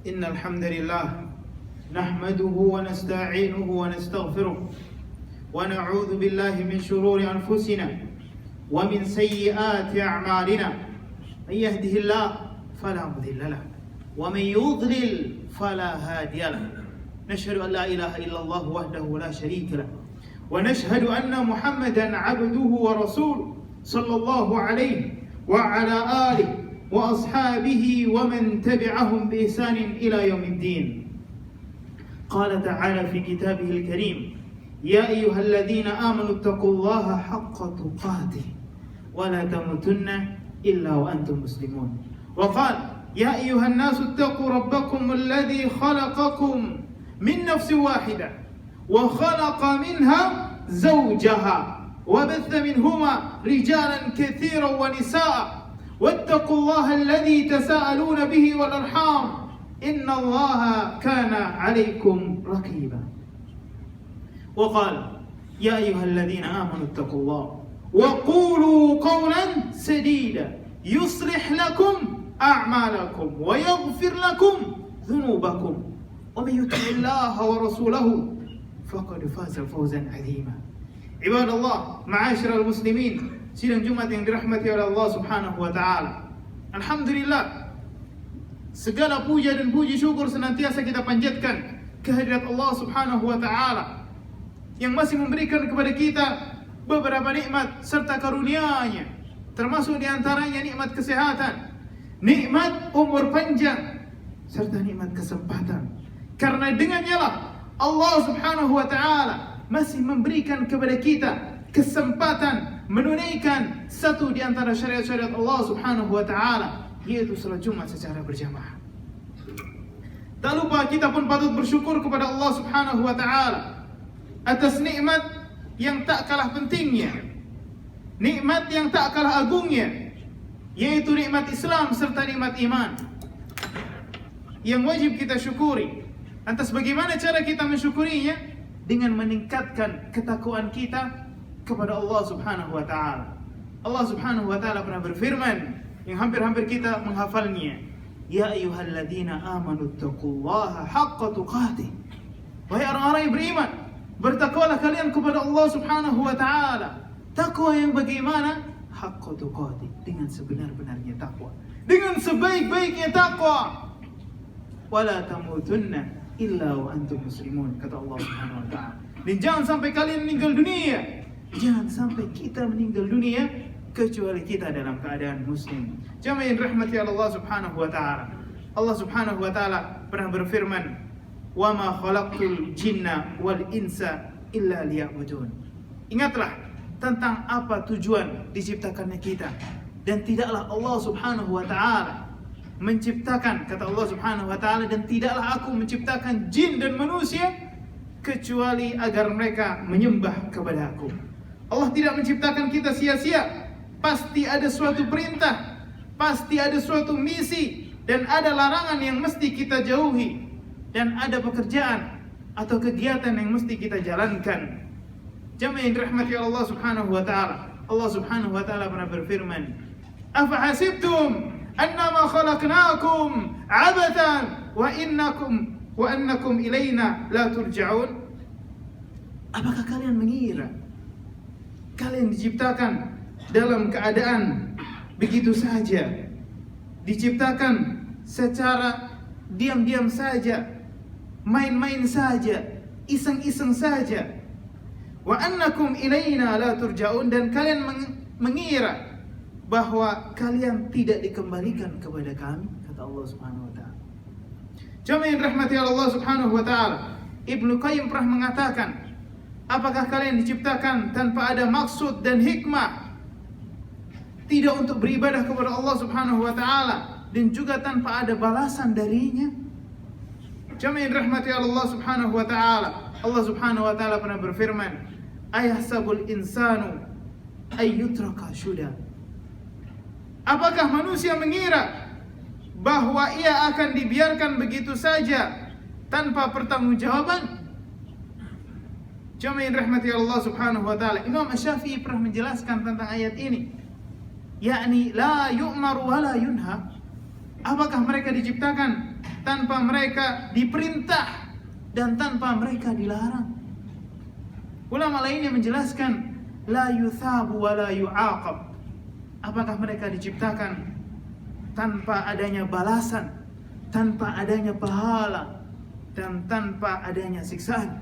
إن الحمد لله نحمده ونستعينه ونستغفره ونعوذ بالله من شرور أنفسنا ومن سيئات أعمالنا من يهده الله فلا مضل له ومن يضلل فلا هادي له نشهد أن لا إله إلا الله وحده لا شريك له ونشهد أن محمدا عبده ورسوله صلى الله عليه وعلى آله وأصحابه ومن تبعهم بإحسان إلى يوم الدين. قال تعالى في كتابه الكريم: يا أيها الذين آمنوا اتقوا الله حق تقاته ولا تموتن إلا وأنتم مسلمون. وقال: يا أيها الناس اتقوا ربكم الذي خلقكم من نفس واحدة وخلق منها زوجها وبث منهما رجالا كثيرا ونساء واتقوا الله الذي تساءلون به والأرحام إن الله كان عليكم رقيبا. وقال: يا أيها الذين آمنوا اتقوا الله وقولوا قولا سديدا يصلح لكم أعمالكم ويغفر لكم ذنوبكم ومن يطع الله ورسوله فقد فاز فوزا عظيما. عباد الله معاشر المسلمين, sidang Jumat yang dirahmati oleh Allah Subhanahu wa taala. Alhamdulillah, segala puja dan puji syukur senantiasa kita panjatkan kehadirat Allah Subhanahu wa taala yang masih memberikan kepada kita beberapa nikmat serta karunia-Nya, termasuk di antaranya nikmat kesehatan, nikmat umur panjang, serta nikmat kesempatan. Karena dengannya lah Allah Subhanahu wa taala masih memberikan kepada kita kesempatan menunaikan satu di antara syariat-syariat Allah Subhanahu wa taala, yaitu salat Jumat secara berjamaah. Tak lupa kita pun patut bersyukur kepada Allah Subhanahu wa taala atas nikmat yang tak kalah pentingnya, nikmat yang tak kalah agungnya, yaitu nikmat Islam serta nikmat iman yang wajib kita syukuri. Lantas bagaimana cara kita mensyukurinya? Dengan meningkatkan ketakwaan kita kepada Allah Subhanahu wa taala. Allah Subhanahu wa taala pernah berfirman yang hampir-hampir kita menghafalnya, ya ayyuhalladzina amanu taqullaha haqqa tuqatih. Wahai orang-orang yang beriman, bertakwalah kalian kepada Allah Subhanahu wa taala. Takwa yang bagaimana? Haqqa tuqatih, dengan sebenar-benarnya takwa, dengan sebaik-baiknya takwa. Wala tamutunna illa wa antum muslimun, kata Allah Subhanahu wa taala. Dan jangan sampai kalian meninggal dunia, jangan sampai kita meninggal dunia kecuali kita dalam keadaan muslim. Jamaah yang dirahmati Allah Subhanahu wa taala. Allah Subhanahu wa taala pernah berfirman, "Wa ma khalaqtul jinna wal insa illa liya'budun." Ingatlah tentang apa tujuan diciptakannya kita, dan tidaklah Allah Subhanahu wa taala menciptakan, kata Allah Subhanahu wa taala, dan tidaklah aku menciptakan jin dan manusia kecuali agar mereka menyembah kepada aku. Allah tidak menciptakan kita sia-sia. Pasti ada suatu perintah, pasti ada suatu misi, dan ada larangan yang mesti kita jauhi, dan ada pekerjaan atau kegiatan yang mesti kita jalankan. Jamaah yang dirahmati Allah Subhanahu wa taala. Allah Subhanahu wa taala pernah berfirman, "Afa hasibtum annama khalaqnakum abathan wa annakum ilaina la turja'un?" Apakah kalian mengira kalian diciptakan dalam keadaan begitu saja, diciptakan secara diam-diam saja, main-main saja, iseng-iseng saja? Wa annakum ilaina la turja'un, dan kalian mengira bahwa kalian tidak dikembalikan kepada kami, kata Allah Subhanahu wa taala. Jamaah yang dirahmati Allah Subhanahu wa taala, Ibnu Qayyim pernah mengatakan, apakah kalian diciptakan tanpa ada maksud dan hikmah, tidak untuk beribadah kepada Allah Subhanahu wa taala, dan juga tanpa ada balasan darinya? Jamaah yang dirahmati Allah Subhanahu wa taala, Allah Subhanahu wa taala pernah berfirman, ayahsabul insanu ayyutraka suda. Apakah manusia mengira bahwa ia akan dibiarkan begitu saja tanpa pertanggungjawaban? Jamaah yang dirahmati Allah Subhanahu wa taala, Imam Asy-Syafi'i pernah menjelaskan tentang ayat ini, yakni la yu'maru wa la yunha. Apakah mereka diciptakan tanpa mereka diperintah dan tanpa mereka dilarang? Ulama lainnya menjelaskan, la yuthabu wa la yu'aqab. Apakah mereka diciptakan tanpa adanya balasan, tanpa adanya pahala, dan tanpa adanya siksaan?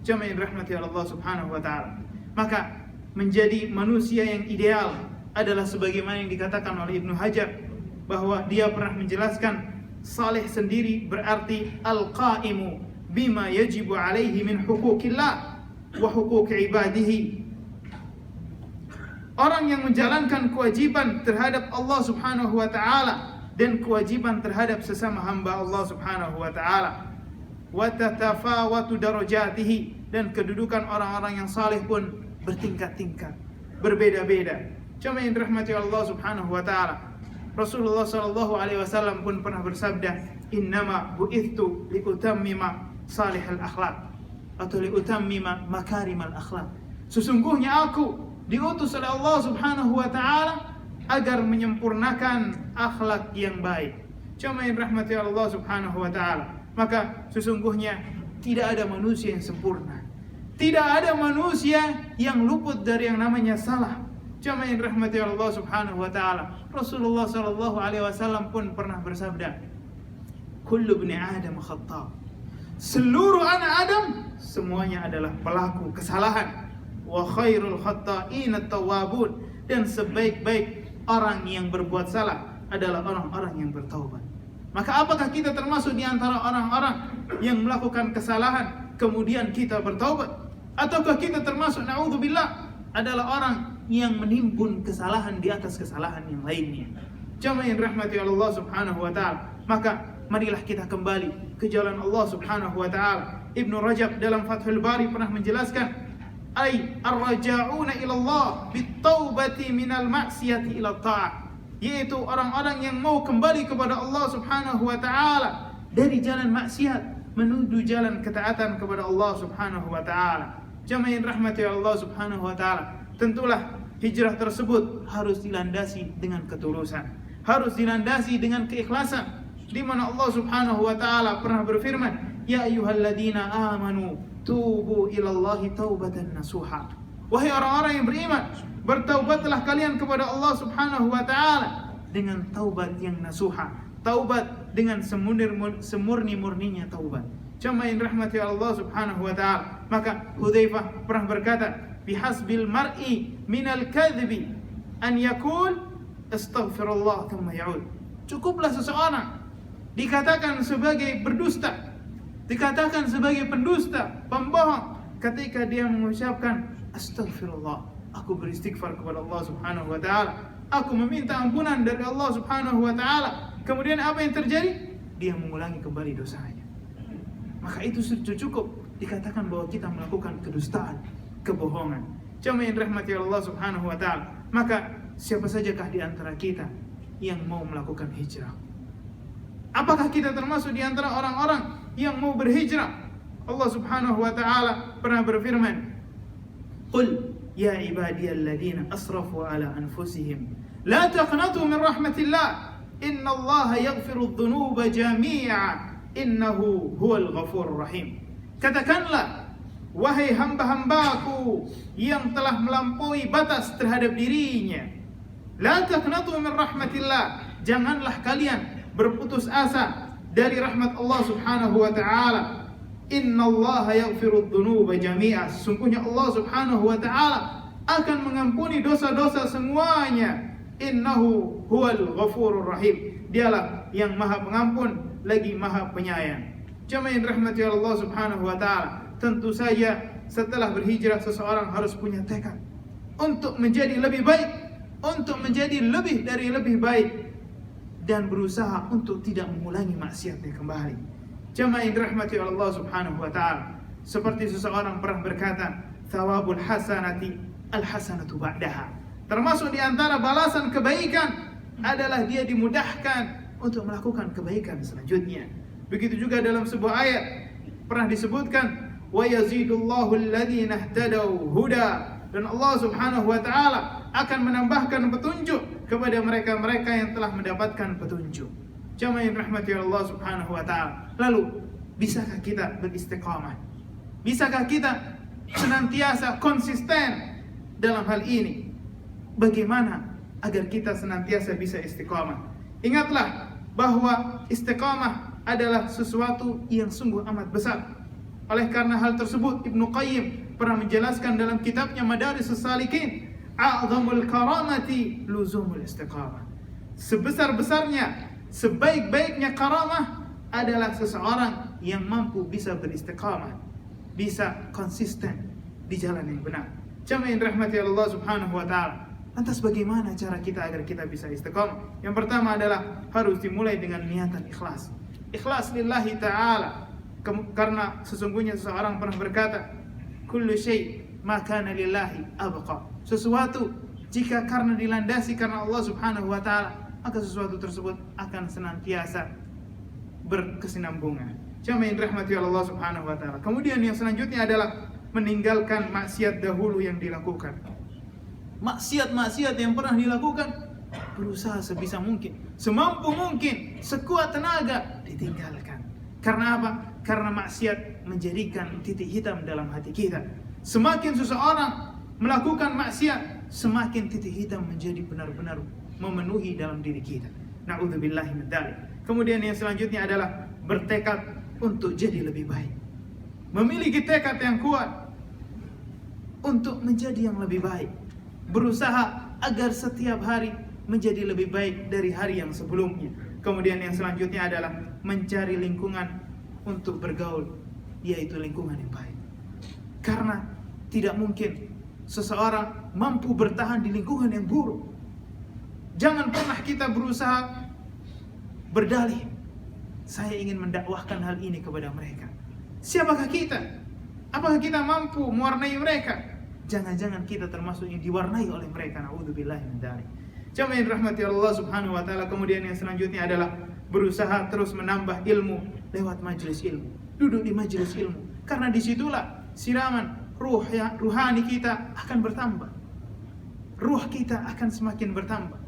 Jamaah rahmati Allah Subhanahu wa taala. Maka menjadi manusia yang ideal adalah sebagaimana yang dikatakan oleh Ibnu Hajar, bahwa dia pernah menjelaskan, salih sendiri berarti al-qaimu bima yajibu alaihi min hukukillah wa hukuk ibadihi. Orang yang menjalankan kewajiban terhadap Allah Subhanahu wa taala dan kewajiban terhadap sesama hamba Allah Subhanahu wa taala. Wa tatafawatu darajatihi, dan kedudukan orang-orang yang saleh pun bertingkat-tingkat, berbeda-beda. Cuma yang dirahmati Allah Subhanahu wa taala. Rasulullah sallallahu alaihi wasallam pun pernah bersabda, "Innama bu'ithtu liutammima salihal akhlaq," atau liutammima makarimal akhlaq. Sesungguhnya aku diutus oleh Allah Subhanahu wa taala agar menyempurnakan akhlak yang baik. Cuma yang dirahmati Allah Subhanahu wa taala. Maka sesungguhnya tidak ada manusia yang sempurna. Tidak ada manusia yang luput dari yang namanya salah. Cuma yang dirahmati Allah Subhanahu wa taala. Rasulullah sallallahu alaihi wasallam pun pernah bersabda, "Kullu ibni Adam khattab." Seluruh anak Adam semuanya adalah pelaku kesalahan. Wa khairul khatta'in at-tawwabun, dan sebaik-baik orang yang berbuat salah adalah orang-orang yang bertaubat. Maka apakah kita termasuk di antara orang-orang yang melakukan kesalahan kemudian kita bertaubat? Ataukah kita termasuk, na'udzubillah, adalah orang yang menimbun kesalahan di atas kesalahan yang lainnya? Jamaah yang dirahmati Allah Subhanahu wa taala. Maka marilah kita kembali ke jalan Allah Subhanahu wa taala. Ibnu Rajab dalam Fathul Bari pernah menjelaskan, ay ar-raja'una ila Allah bit-taubati minal ma'siyati ila ta'ah, yaitu orang-orang yang mau kembali kepada Allah Subhanahu wa taala dari jalan maksiat menuju jalan ketaatan kepada Allah Subhanahu wa taala. Jamaah yang rahmati Allah Subhanahu wa taala, tentulah hijrah tersebut harus dilandasi dengan ketulusan, harus dilandasi dengan keikhlasan, di mana Allah Subhanahu wa taala pernah berfirman, ya ayyuhalladzina amanu tubu ilallahi taubatan nasuha. Wahai orang-orang yang beriman, bertaubatlah kalian kepada Allah Subhanahu wa taala dengan taubat yang nasuha, taubat dengan semurni-murninya taubat. Jamaah yang rahmati Allah Subhanahu wa taala. Maka Hudzaifah pernah berkata, bihasbil mar'i minal kadhibi an yaqul astaghfirullah thumma ya'ud. Cukuplah seseorang dikatakan sebagai berdusta, dikatakan sebagai pendusta, pembohong, ketika dia mengucapkan astaghfirullah, aku beristighfar kepada Allah Subhanahu wa taala, aku meminta ampunan dari Allah Subhanahu wa taala. Kemudian apa yang terjadi? Dia mengulangi kembali dosanya. Maka itu sudah cukup dikatakan bahwa kita melakukan kedustaan, kebohongan. Cuma yang dirahmati Allah Subhanahu wa taala. Maka siapa sajakah di antara kita yang mau melakukan hijrah? Apakah kita termasuk di antara orang-orang yang mau berhijrah? Allah Subhanahu wa taala pernah berfirman, "Qul ya ibadiyalladzina asrafu ala anfusihim la taqnatu min rahmatillah innallaha yaghfiru dzunuba jami'a innahu huwal ghafurur rahim." Katakanlah, wahai hamba-hambaku yang telah melampaui batas terhadap dirinya, la taqnatu min rahmatillah, janganlah kalian berputus asa dari rahmat Allah Subhanahu wa taala. Innallaha yaghfiru dzunuba jami'a, sesungguhnya Allah Subhanahu wa taala akan mengampuni dosa-dosa semuanya. Innahu huwal ghafurur rahim, dialah yang Maha Pengampun lagi Maha Penyayang. Jamaah yang dirahmati Allah Subhanahu wa taala, tentu saja setelah berhijrah seseorang harus punya tekad untuk menjadi lebih baik, untuk menjadi lebih dari lebih baik, dan berusaha untuk tidak mengulangi maksiatnya kembali. Jamaah yang dirahmati Allah Subhanahu wa taala, seperti seseorang pernah berkata, thawabul hasanati al-hasanatu ba'daha. Termasuk di antara balasan kebaikan adalah dia dimudahkan untuk melakukan kebaikan selanjutnya. Begitu juga dalam sebuah ayat pernah disebutkan, wa yazidullahu alladhina ihtadaw huda, dan Allah Subhanahu wa taala akan menambahkan petunjuk kepada mereka-mereka yang telah mendapatkan petunjuk. Jamaah yang rahmati Allah Subhanahu wa taala. Lalu, bisakah kita beristiqamah? Bisakah kita senantiasa konsisten dalam hal ini? Bagaimana agar kita senantiasa bisa istiqamah? Ingatlah bahwa istiqamah adalah sesuatu yang sungguh amat besar. Oleh karena hal tersebut, Ibnu Qayyim pernah menjelaskan dalam kitabnya Madarijus Salikin, a'zamul karamati luzumul istiqamah. Sebesar-besarnya, sebaik-baiknya karamah adalah seseorang yang mampu bisa beristiqamah, bisa konsisten di jalan yang benar. Jamaah yang dirahmati Allah Subhanahu wa taala. Lantas bagaimana cara kita agar kita bisa istiqamah? Yang pertama adalah harus dimulai dengan niatan ikhlas. Ikhlas lillahi ta'ala. Karena sesungguhnya seseorang pernah berkata, kullu syai' ma kana lillahi abqa. Sesuatu jika karena dilandasi karena Allah Subhanahu wa taala, maka sesuatu tersebut akan senantiasa berkesinambungan. Jamaah yang dirahmati Allah Subhanahu wa taala. Kemudian yang selanjutnya adalah meninggalkan maksiat dahulu yang dilakukan. Maksiat-maksiat yang pernah dilakukan, berusaha sebisa mungkin, semampu mungkin, sekuat tenaga ditinggalkan. Karena apa? Karena maksiat menjadikan titik hitam dalam hati kita. Semakin seseorang melakukan maksiat, semakin titik hitam menjadi benar-benar memenuhi dalam diri kita. Na'udzubillahi min dzalik. Kemudian yang selanjutnya adalah bertekad untuk jadi lebih baik. Memiliki tekad yang kuat untuk menjadi yang lebih baik. Berusaha agar setiap hari menjadi lebih baik dari hari yang sebelumnya. Kemudian yang selanjutnya adalah mencari lingkungan untuk bergaul, yaitu lingkungan yang baik. Karena tidak mungkin seseorang mampu bertahan di lingkungan yang buruk. Jangan pernah kita berusaha berdalih, saya ingin mendakwahkan hal ini kepada mereka. Siapakah kita? Apakah kita mampu mewarnai mereka? Jangan-jangan kita termasuk yang diwarnai oleh mereka. Na'udzubillahi min dzalik. Jamaah yang dirahmati Allah Subhanahu wa taala. Kemudian yang selanjutnya adalah berusaha terus menambah ilmu lewat majelis ilmu. Duduk di majelis ilmu, karena disitulah siraman ruhani kita akan bertambah. Ruh kita akan semakin bertambah.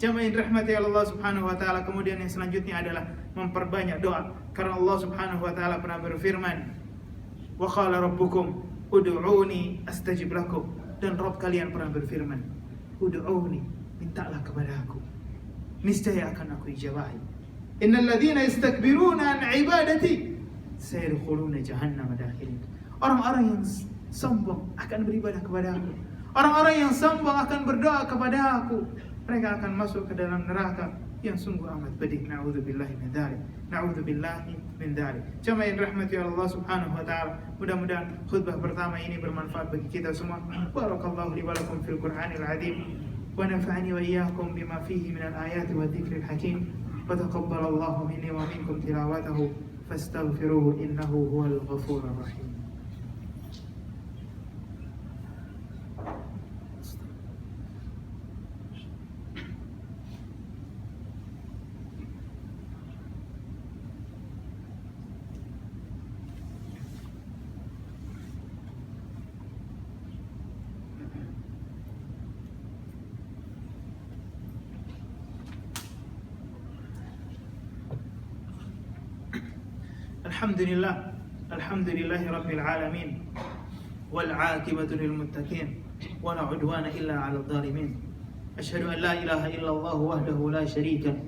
Jamaah yang dirahmati Allah Subhanahu wa taala. Kemudian yang selanjutnya adalah memperbanyak doa, karena Allah Subhanahu wa taala pernah berfirman, wa qala rabbukum ud'uuni astajib lakum. Dan Rabb kalian pernah berfirman, ud'uuni, mintalah kepada aku, niscaya akan aku ijabahi. Innal ladzina yastakbiruna an ibadati sayadkhuluna jahannama dakhirin. Orang-orang yang sombong akan beribadah kepada aku, orang-orang yang sombong akan berdoa kepada aku, mereka akan masuk ke dalam neraka yang sungguh amat pedih. Na'udzubillahi min dzalik. Na'udzubillahi min dzalik. Jamaah yang dirahmati Allah Subhanahu wa taala. Mudah-mudahan khutbah pertama ini bermanfaat bagi kita semua. Barakallahu li wa lakum fil Qur'anil 'azim wa nafa'ani wa iyyakum bima fihi minal ayati wa dzikril hakim. Wa taqabbalallahu minni wa minkum tilawatahu fastaghfiruhu innahu huwal ghafurur rahim. Alhamdulillahi Rabbil Alamin, wal aqibatu lil muttaqin, wa la udwana illa 'alal zalimin. Asyhadu an la ilaha illallah wahdahu la syarika lahu,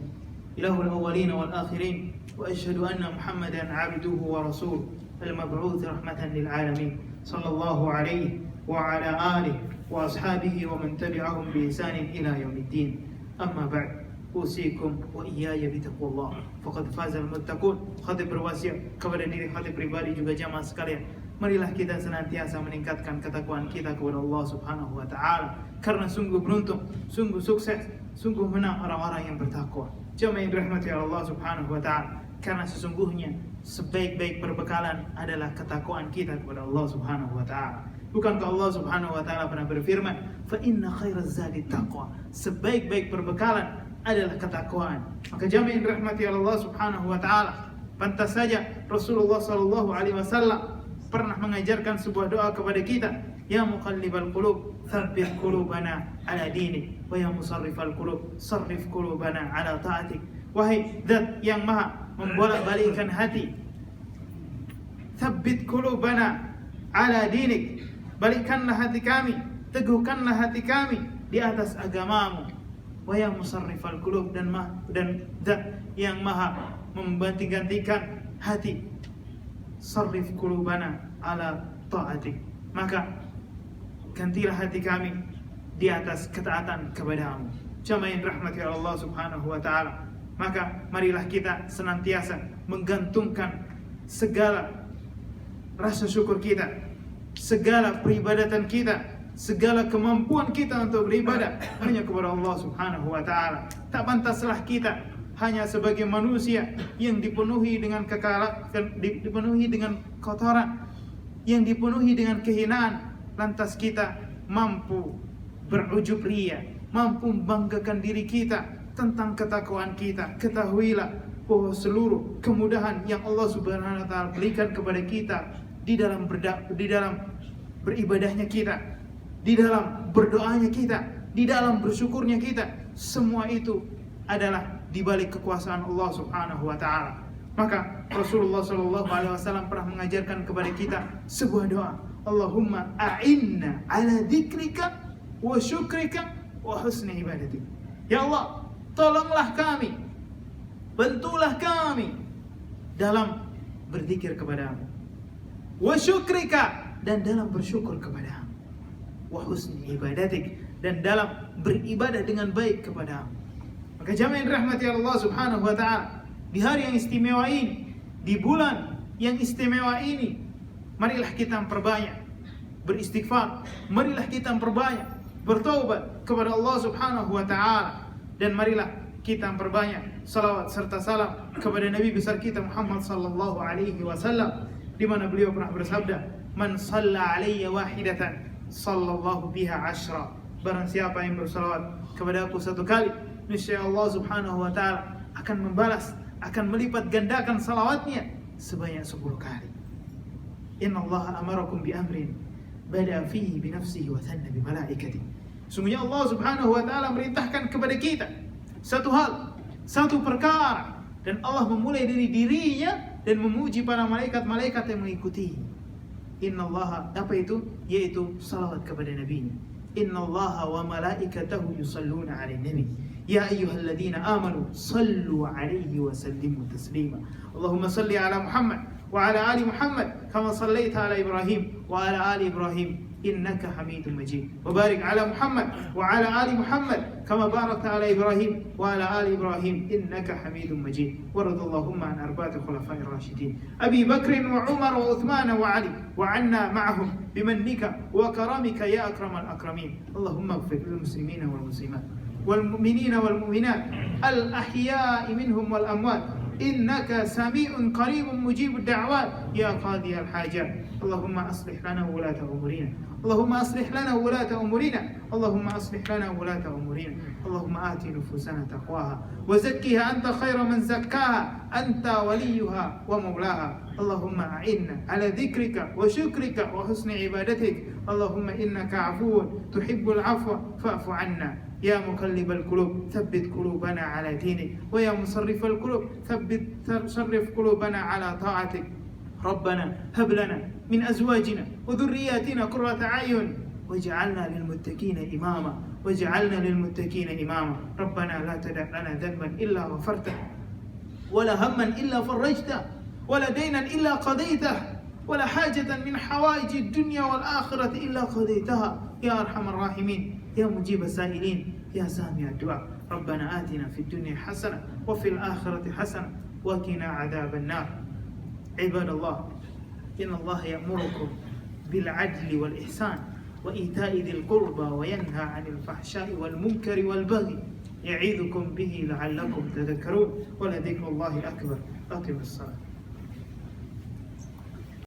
ilahul awwalin wal akhirin, wa asyhadu anna Muhammadan 'abduhu wa rasuluh, al-mab'uts rahmatan lil alamin, sallallahu alaihi wa ala alihi wa ashabihi wa man tabi'ahum bi ihsanin ila yaumiddin. Amma ba'd. Usikum wa iyaya bitaqwallah faqad fazal muttaqun. Khatib berwasiat kepada diri khatib pribadi juga jamaah sekalian, marilah kita senantiasa meningkatkan ketakwaan kita kepada Allah Subhanahu wa taala, karena sungguh beruntung, sungguh sukses, sungguh menang orang-orang yang bertakwa. Jamaah yang dirahmati Allah Subhanahu wa taala, karena sesungguhnya sebaik-baik perbekalan adalah ketakwaan kita kepada Allah Subhanahu wa taala. Bukankah Allah Subhanahu wa taala pernah berfirman, fa inna khairaz zadi taqwa, sebaik-baik perbekalan adalah ketakwaan. Maka jamaah yang dirahmati Allah Subhanahu wa taala, pantas saja Rasulullah sallallahu alaihi wasallam pernah mengajarkan sebuah doa kepada kita, Ya muqallibal qulub, tsabbit qulubana ala dinik. Wa ya musarrifal qulub, sarrif qulubana ala ta'atik. Wahai Zat yang Maha membolak-balikkan hati, tsabbit qulubana ala dinik. Balikkanlah hati kami, teguhkanlah hati kami di atas agamamu. Wa ya musarrifal qulub, dan Zat yang Maha mengganti-gantikan hati, sarrif qulubana ala ta'atik. Maka gantilah hati kami di atas ketaatan kepadamu. Jamaah rahmati Allah Subhanahu wa taala. Maka marilah kita senantiasa menggantungkan segala rasa syukur kita, segala peribadatan kita, segala kemampuan kita untuk beribadah hanya kepada Allah Subhanahu wa taala. Tak pantaslah kita hanya sebagai manusia yang dipenuhi dengan dipenuhi dengan kotoran, yang dipenuhi dengan kehinaan, lantas kita mampu berujub ria, mampu membanggakan diri kita tentang ketakwaan kita. Ketahuilah bahwa seluruh kemudahan yang Allah Subhanahu wa taala berikan kepada kita di dalam beribadahnya kita, di dalam berdoanya kita, di dalam bersyukurnya kita, semua itu adalah di balik kekuasaan Allah Subhanahu wa taala. Maka Rasulullah sallallahu alaihi wasallam pernah mengajarkan kepada kita sebuah doa, Allahumma a'inna ala dzikrika wa syukrika wa husni ibadatik. Ya Allah, tolonglah kami, bantulah kami dalam berzikir kepadamu, wa syukrika, dan dalam bersyukur kepadamu, wa husni ibadatik, dan dalam beribadah dengan baik kepadamu. Maka jamaah rahmati Allah Subhanahu wa taala, di hari yang istimewa ini, di bulan yang istimewa ini, marilah kita memperbanyak beristighfar, marilah kita memperbanyak bertaubat kepada Allah Subhanahu wa taala, dan marilah kita memperbanyak salawat serta salam kepada Nabi besar kita Muhammad sallallahu alaihi wasallam, di mana beliau pernah bersabda, "Man shalla alayya wahidatan sallallahu biha ashra." Barang siapa yang bersalawat kepada aku satu kali, niscaya Allah Subhanahu wa taala akan membalas, akan melipat gandakan salawatnya sebanyak 10 kali. Inna Allah amarakum bi amrin bada fihi bi nafsihi wa thanna bi malaikatihi. Sungguhnya Allah Subhanahu wa taala merintahkan kepada kita satu hal, satu perkara, dan Allah memulai dari dirinya dan memuji para malaikat-malaikat yang mengikuti. Inna Allah, apa itu? Yaitu salawat kepada Nabi. Inna Allah wa malaikatahu yusalluna 'alan nabi. Ya ayyuhalladzina amanu sallu 'alaihi wa sallimu taslima. Allahumma salli 'ala Muhammad wa 'ala ali Muhammad kama sallaita 'ala Ibrahim wa 'ala ali Ibrahim innaka Hamidum Majid. Wa barik 'ala Muhammad wa 'ala ali Muhammad kama barakta 'ala Ibrahim wa 'ala ali Ibrahim innaka Hamidum Majid. Waradallahumma an arba'ati khulafa'ir rasyidin Abi Bakr wa Umar wa Uthman wa Ali wa 'anna ma'ahum bimannika wa karamika ya akramal akramin. Allahumma ighfir lil muslimina wal muslimat wal mu'minina wal mu'minat al ahya'i minhum wal amwat innaka sami'un qaribun mujibud da'wat ya qadiyal hajat. Allahumma aslih lana wulata umurina, Allahumma aslih lana wulata umurina, Allahumma aslih lana wulata umurina. Allahumma ati nufusana taqwaha wa zakkiha anta khairu man zakkaha anta waliyuha wa maulaha. Allahumma a'inna ala dhikrika wa syukrika wa husni ibadatik. Allahumma innaka 'afuwun tuhibbul 'afwa fa'fu 'anna. يا مقلب القلوب ثبت قلوبنا على دينك ويا مصرف القلوب صرف قلوبنا على طاعتك. ربنا هب لنا من أزواجنا وذرياتنا قرة أعين واجعلنا للمتقين إماما ربنا لا تدع لنا ذنبا إلا غفرته ولا هما إلا فرجته ولا دينا إلا قضيته ولا حاجة من حوائج الدنيا والآخرة إلا قضيتها يا أرحم الراحمين يا مجيب السائلين يا سامع الدعاء. ربنا آتنا في الدنيا حسنة وفي الآخرة حسنة وقنا عذاب النار. عباد الله، إن الله يأمركم بالعدل والإحسان وإيتاء ذي القربى وينهى عن الفحشاء والمنكر والبغي يعظكم به لعلكم تذكرون. ولذكر الله أكبر. أقم الصلاة.